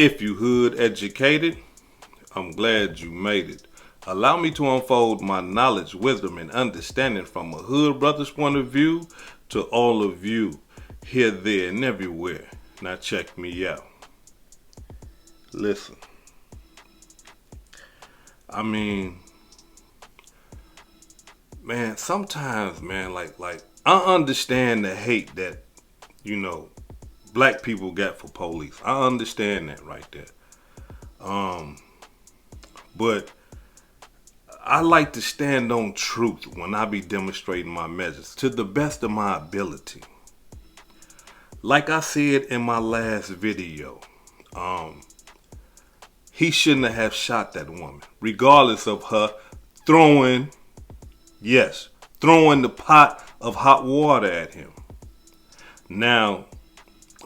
If you hood educated, I'm glad you made it. Allow me to unfold my knowledge, wisdom, and understanding from a hood brother's point of view to all of you, here, there, and everywhere. Now check me out. Listen, I mean, man, sometimes, man, like I understand the hate that, you know, black people got for police. I understand that right there. But I like to stand on truth when I be demonstrating my measures to the best of my ability. Like I said in my last video, he shouldn't have shot that woman, regardless of her throwing, yes, throwing the pot of hot water at him. Now,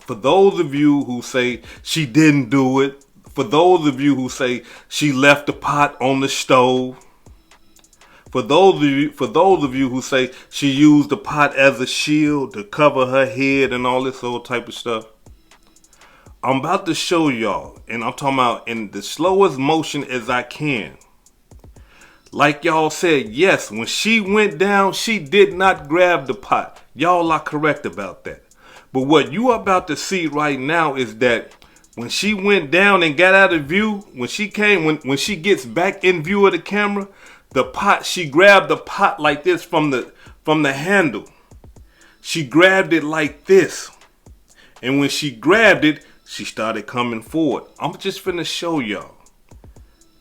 for those of you who say she didn't do it, for those of you who say she left the pot on the stove, for those of you who say she used the pot as a shield to cover her head and all this old type of stuff, I'm about to show y'all, and I'm talking about in the slowest motion as I can. Like y'all said, yes, when she went down, she did not grab the pot. Y'all are correct about that. But what you are about to see right now is that when she went down and got out of view, when she gets back in view of the camera, the pot, she grabbed the pot like this from the handle. She grabbed it like this. And when she grabbed it, she started coming forward. I'm just finna show y'all.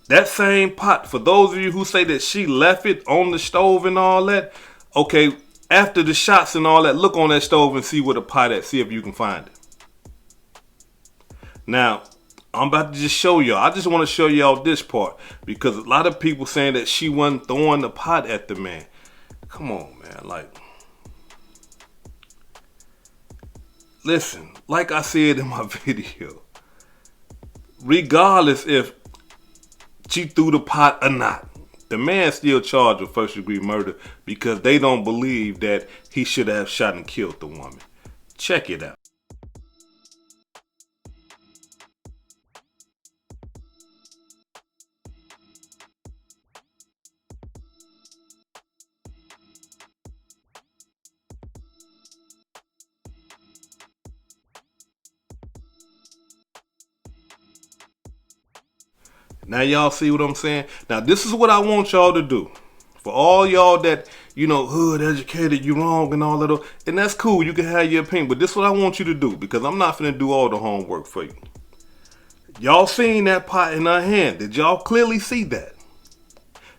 That same pot, for those of you who say that she left it on the stove and all that, okay, after the shots and all that, look on that stove and see where the pot at. See if you can find it. Now, I'm about to just show y'all. I just want to show y'all this part because a lot of people saying that she wasn't throwing the pot at the man. Come on, man. Like, listen, like I said in my video, regardless if she threw the pot or not, the man still charged with first-degree murder because they don't believe that he should have shot and killed the woman. Check it out. Now y'all see what I'm saying? Now this is what I want y'all to do. For all y'all that, you know, hood educated, you wrong and all that. And that's cool. You can have your opinion. But this is what I want you to do because I'm not finna do all the homework for you. Y'all seen that pot in her hand. Did y'all clearly see that?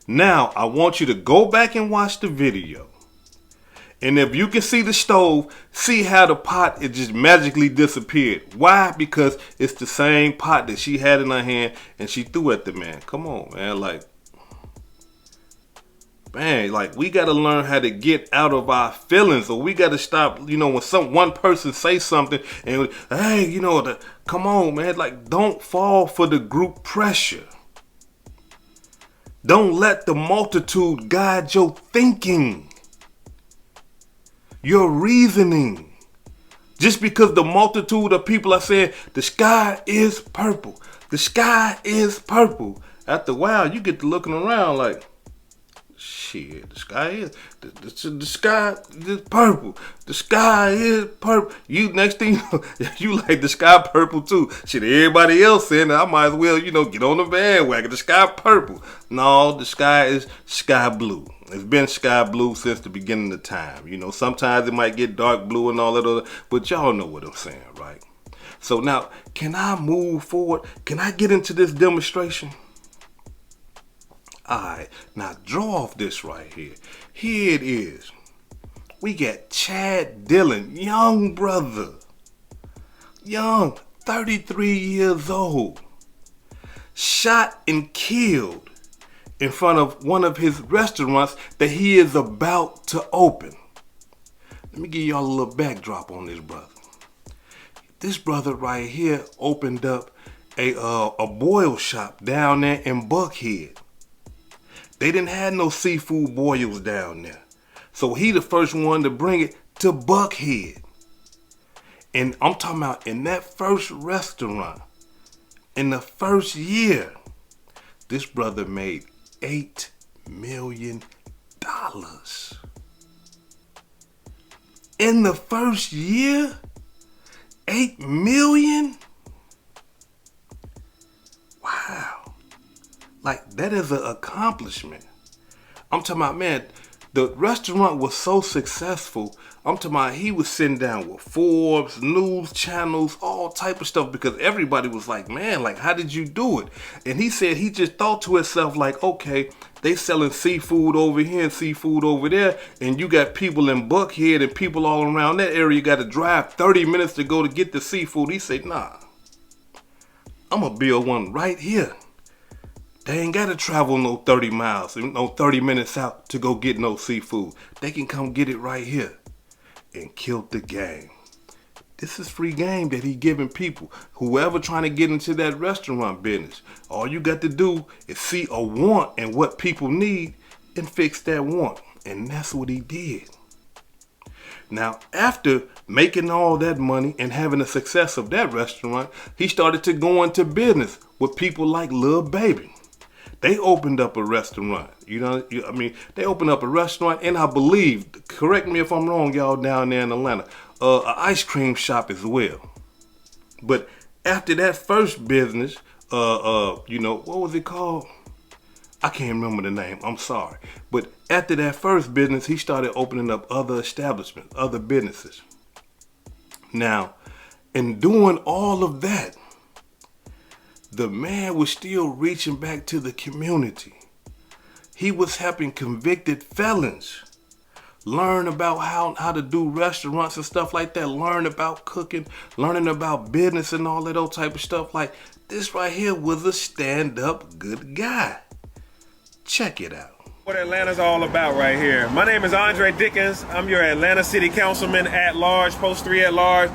Now I want you to go back and watch the video. And if you can see the stove, see how the pot, it just magically disappeared. Why? Because it's the same pot that she had in her hand and she threw at the man. Come on, man. Like, man, like we got to learn how to get out of our feelings, or we got to stop, you know, when one person say something and, hey, you know, come on, man. Like, don't fall for the group pressure. Don't let the multitude guide your thinking. Your reasoning. Just because the multitude of people are saying the sky is purple. The sky is purple. After a while, you get to looking around like, shit, the sky is the sky is purple. The sky is purple. You next thing you know, you like the sky purple too. Shit, everybody else saying that I might as well, you know, get on the bandwagon. The sky purple. No, the sky is sky blue. It's been sky blue since the beginning of time. You know, sometimes it might get dark blue and all that other, but y'all know what I'm saying, right? So now, can I move forward? Can I get into this demonstration? Alright, now draw off this right here. Here it is. We got Chad Dillon, young brother. Young, 33 years old. Shot and killed in front of one of his restaurants that he is about to open. Let me give y'all a little backdrop on this brother. This brother right here opened up a boil shop down there in Buckhead. They didn't have no seafood boils down there. So he the first one to bring it to Buckhead. And I'm talking about in that first restaurant, In the first year, this brother made $8 million. In the first year, 8 million? Wow. Like, that is an accomplishment. I'm talking about, man, the restaurant was so successful. I'm talking about he was sitting down with Forbes, news channels, all type of stuff, because everybody was like, man, like, how did you do it? And he said he just thought to himself, like, okay, they selling seafood over here and seafood over there, and you got people in Buckhead and people all around that area got to drive 30 minutes to go to get the seafood. He said, nah, I'm going to build one right here. They ain't got to travel no 30 miles, no 30 minutes out to go get no seafood. They can come get it right here. And killed the game. This is free game that he giving people. Whoever trying to get into that restaurant business, all you got to do is see a want and what people need and fix that want. And that's what he did. Now, after making all that money and having the success of that restaurant, he started to go into business with people like Lil Baby. They opened up a restaurant, they opened up a restaurant, and I believe, correct me if I'm wrong, y'all down there in Atlanta, an ice cream shop as well. But after that first business, what was it called? I can't remember the name, I'm sorry. But after that first business, he started opening up other establishments, other businesses. Now, in doing all of that, the man was still reaching back to the community. He was helping convicted felons learn about how to do restaurants and stuff like that, learn about cooking, learning about business and all that old type of stuff. Like, this right here was a stand-up good guy. Check it out. What Atlanta's all about right here. My name is Andre Dickens. I'm your Atlanta City Councilman at large, Post 3 at large,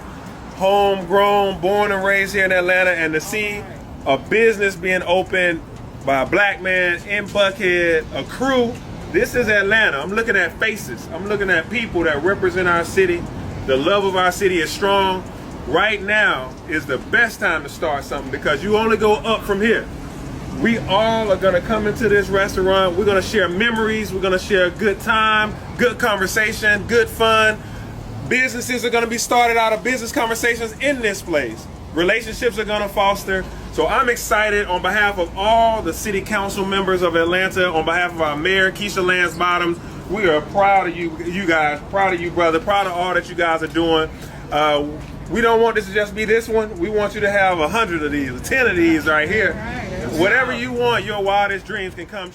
homegrown, born and raised here in Atlanta, and to see a business being opened by a black man in Buckhead, a crew. This is Atlanta. I'm looking at faces. I'm looking at people that represent our city. The love of our city is strong. Right now is the best time to start something because you only go up from here. We all are gonna come into this restaurant. We're gonna share memories. We're gonna share a good time, good conversation, good fun. Businesses are gonna be started out of business conversations in this place. Relationships are gonna foster. So I'm excited on behalf of all the city council members of Atlanta, on behalf of our mayor, Keisha Lance Bottoms. We are proud of you guys, proud of you, brother, proud of all that you guys are doing. We don't want this to just be this one. We want you to have 100 of these, 10 of these right here. Whatever you want, your wildest dreams can come.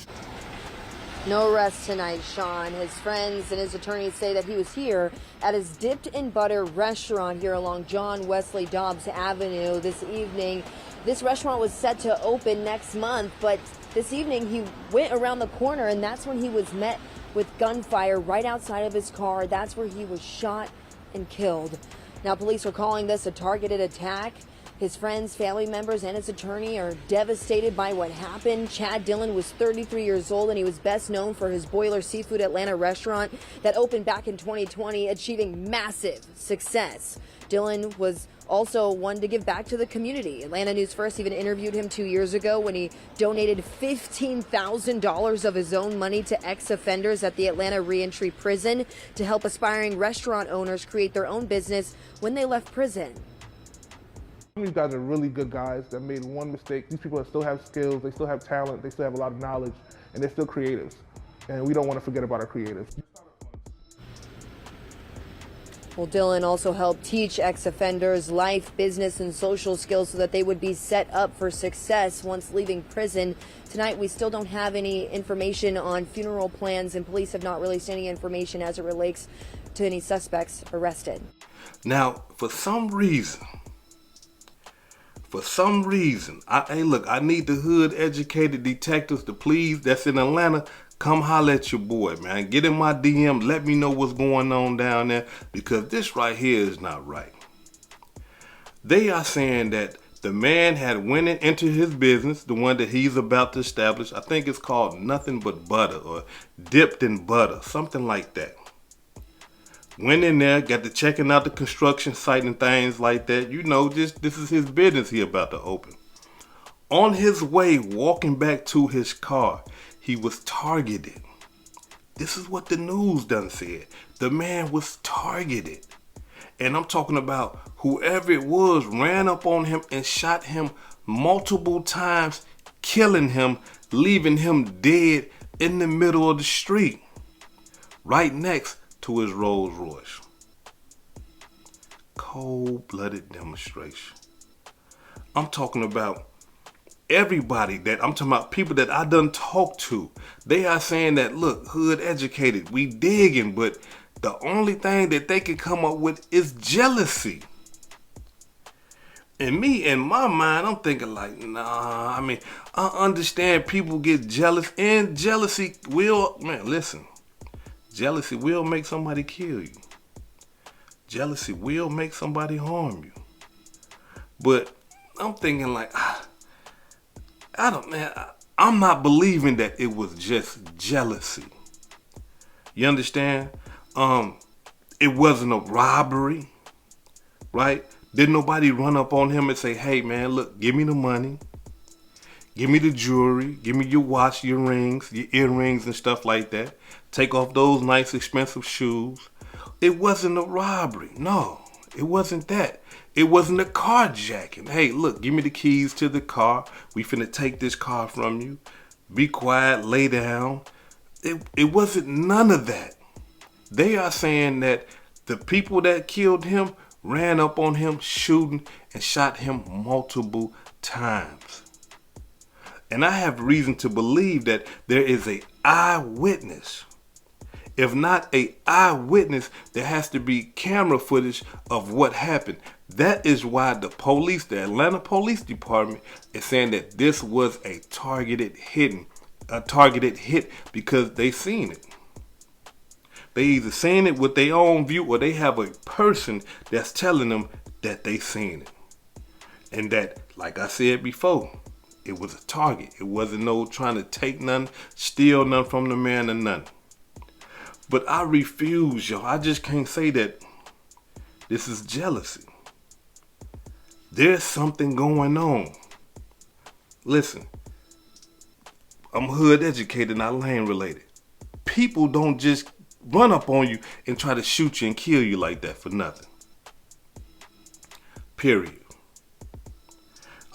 No arrest tonight, Sean. His friends and his attorneys say that he was here at his Dipped in Butter restaurant here along John Wesley Dobbs Avenue this evening. This restaurant was set to open next month, but this evening he went around the corner and that's when he was met with gunfire right outside of his car. That's where he was shot and killed. Now, police are calling this a targeted attack. His friends, family members, and his attorney are devastated by what happened. Chad Dillon was 33 years old, and he was best known for his Boiler Seafood Atlanta restaurant that opened back in 2020, achieving massive success. Dillon was also one to give back to the community. Atlanta News First even interviewed him 2 years ago when he donated $15,000 of his own money to ex-offenders at the Atlanta Reentry Prison to help aspiring restaurant owners create their own business when they left prison. These guys are really good guys that made one mistake. These people still have skills, they still have talent, they still have a lot of knowledge, and they're still creatives. And we don't want to forget about our creatives. Well, Dillon also helped teach ex-offenders life, business, and social skills so that they would be set up for success once leaving prison. Tonight, we still don't have any information on funeral plans, and police have not released any information as it relates to any suspects arrested. Now, for some reason, I need the hood educated detectives to please, that's in Atlanta, come holler at your boy, man. Get in my DM, let me know what's going on down there, because this right here is not right. They are saying that the man had went into his business, the one that he's about to establish. I think it's called Nothing But Butter or Dipped in Butter, something like that. Went in there, got to checking out the construction site and things like that. You know, this is his business he about to open. On his way walking back to his car, he was targeted. This is what the news done said. The man was targeted. And I'm talking about whoever it was ran up on him and shot him multiple times, killing him, leaving him dead in the middle of the street, right next to his Rolls Royce. Cold-blooded demonstration. I'm talking about everybody I'm talking about people that I done talked to. They are saying that, look, hood educated, we digging, but the only thing that they can come up with is jealousy. And me, in my mind, I'm thinking like, nah, I mean, I understand people get jealous, and jealousy will, man, listen, jealousy will make somebody kill you. Jealousy will make somebody harm you. But I'm thinking like, I'm not believing that it was just jealousy. You understand? It wasn't a robbery, right? Didn't nobody run up on him and say, hey man, look, give me the money, give me the jewelry, give me your watch, your rings, your earrings and stuff like that. Take off those nice expensive shoes. It wasn't a robbery. No, it wasn't that. It wasn't a carjacking. Hey, look, give me the keys to the car. We finna take this car from you. Be quiet, lay down. It wasn't none of that. They are saying that the people that killed him ran up on him, shooting and shot him multiple times. And I have reason to believe that there is an eyewitness. If not an eyewitness, there has to be camera footage of what happened. That is why the police, the Atlanta Police Department, is saying that this was a targeted hit, because they seen it. They either seen it with their own view, or they have a person that's telling them that they seen it. And that, like I said before, it was a target. It wasn't no trying to take none, steal none from the man or none. But I refuse, y'all. I just can't say that this is jealousy. There's something going on. Listen, I'm hood educated, not lane related. People don't just run up on you and try to shoot you and kill you like that for nothing. Period.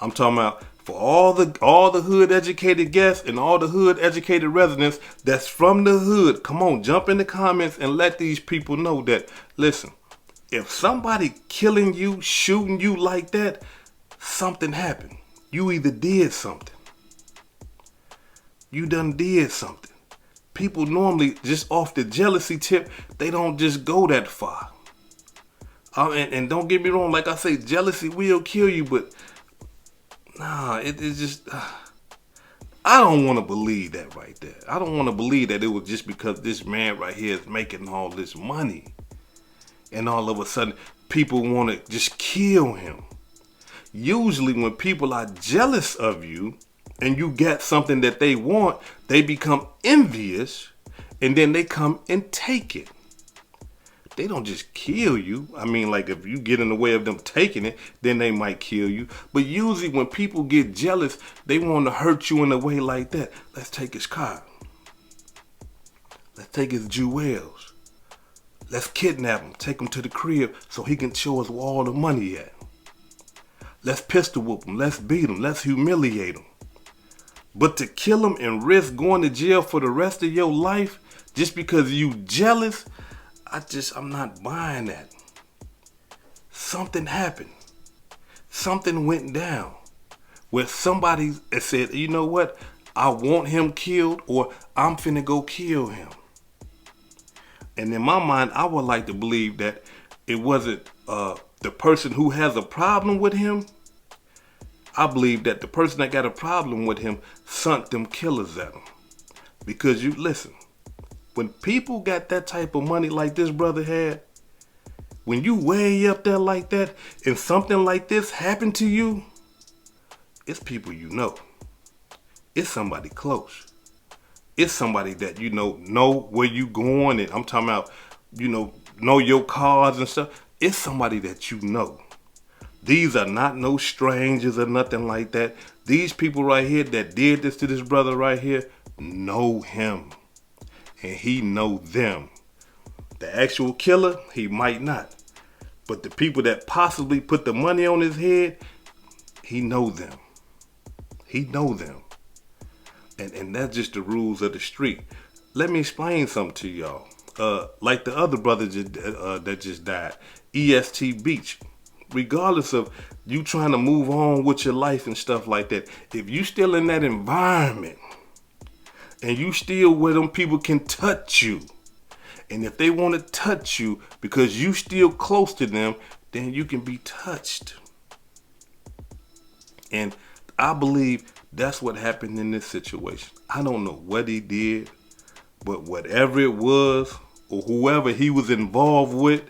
I'm talking about for all the hood educated guests and all the hood educated residents that's from the hood. Come on, jump in the comments and let these people know that, listen, if somebody killing you, shooting you like that, something happened. You either did something. You done did something. People normally, just off the jealousy tip, they don't just go that far. And don't get me wrong, like I say, jealousy will kill you, but nah, it's just, I don't want to believe that right there. I don't want to believe that it was just because this man right here is making all this money, and all of a sudden people want to just kill him. Usually when people are jealous of you and you get something that they want, they become envious, and then they come and take it. They don't just kill you. I mean, like, if you get in the way of them taking it, then they might kill you. But usually when people get jealous, they want to hurt you in a way like that. Let's take his car. Let's take his jewels. Let's kidnap him, take him to the crib so he can show us where all the money at. Let's pistol whoop him. Let's beat him. Let's humiliate him. But to kill him and risk going to jail for the rest of your life just because you jealous, I'm not buying that. Something happened. Something went down where somebody said, you know what? I want him killed, or I'm finna go kill him. And in my mind, I would like to believe that it wasn't the person who has a problem with him. I believe that the person that got a problem with him sent them killers at him. Because you listen, when people got that type of money like this brother had, when you way up there like that and something like this happened to you, it's people you know. It's somebody close. It's somebody that you know where you going, and I'm talking about, know your cars and stuff. It's somebody that you know. These are not no strangers or nothing like that. These people right here that did this to this brother right here know him. And he know them. The actual killer, he might not. But the people that possibly put the money on his head, he know them. He know them. And that's just the rules of the street. Let me explain something to y'all. Like the other brother that just died, EST Beach. Regardless of you trying to move on with your life and stuff like that, if you still in that environment and you still where them people can touch you, and if they want to touch you because you still close to them, then you can be touched. And I believe that's what happened in this situation. I don't know what he did, but whatever it was or whoever he was involved with,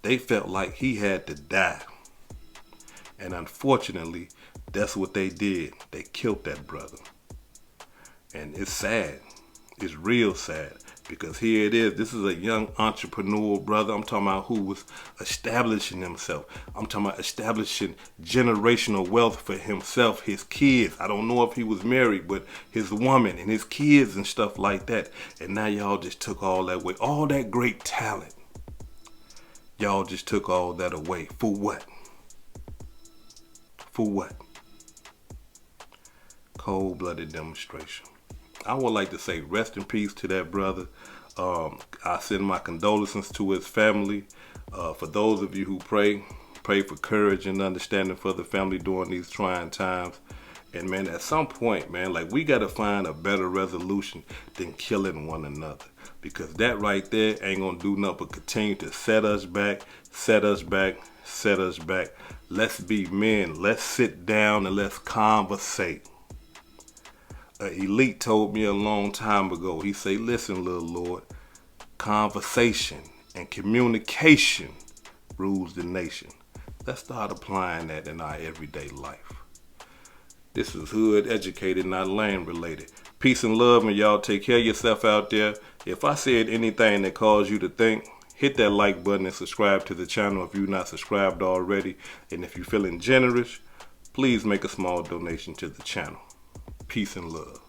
they felt like he had to die. And unfortunately, that's what they did. They killed that brother. And it's sad. It's real sad. Because here it is. This is a young entrepreneur brother. I'm talking about who was establishing himself. I'm talking about establishing generational wealth for himself, his kids. I don't know if he was married, but his woman and his kids and stuff like that. And now y'all just took all that away. All that great talent. Y'all just took all that away. For what? For what? Cold-blooded demonstration. I would like to say rest in peace to that brother. I send my condolences to his family. For those of you who pray for courage and understanding for the family during these trying times. And man, at some point, man, like we got to find a better resolution than killing one another. Because that right there ain't going to do nothing but continue to set us back, set us back, set us back. Let's be men. Let's sit down and let's conversate. An elite told me a long time ago, he say, listen, little Lord, conversation and communication rules the nation. Let's start applying that in our everyday life. This is hood educated, not lane related. Peace and love, and y'all take care of yourself out there. If I said anything that caused you to think, hit that like button and subscribe to the channel if you're not subscribed already. And if you're feeling generous, please make a small donation to the channel. Peace and love.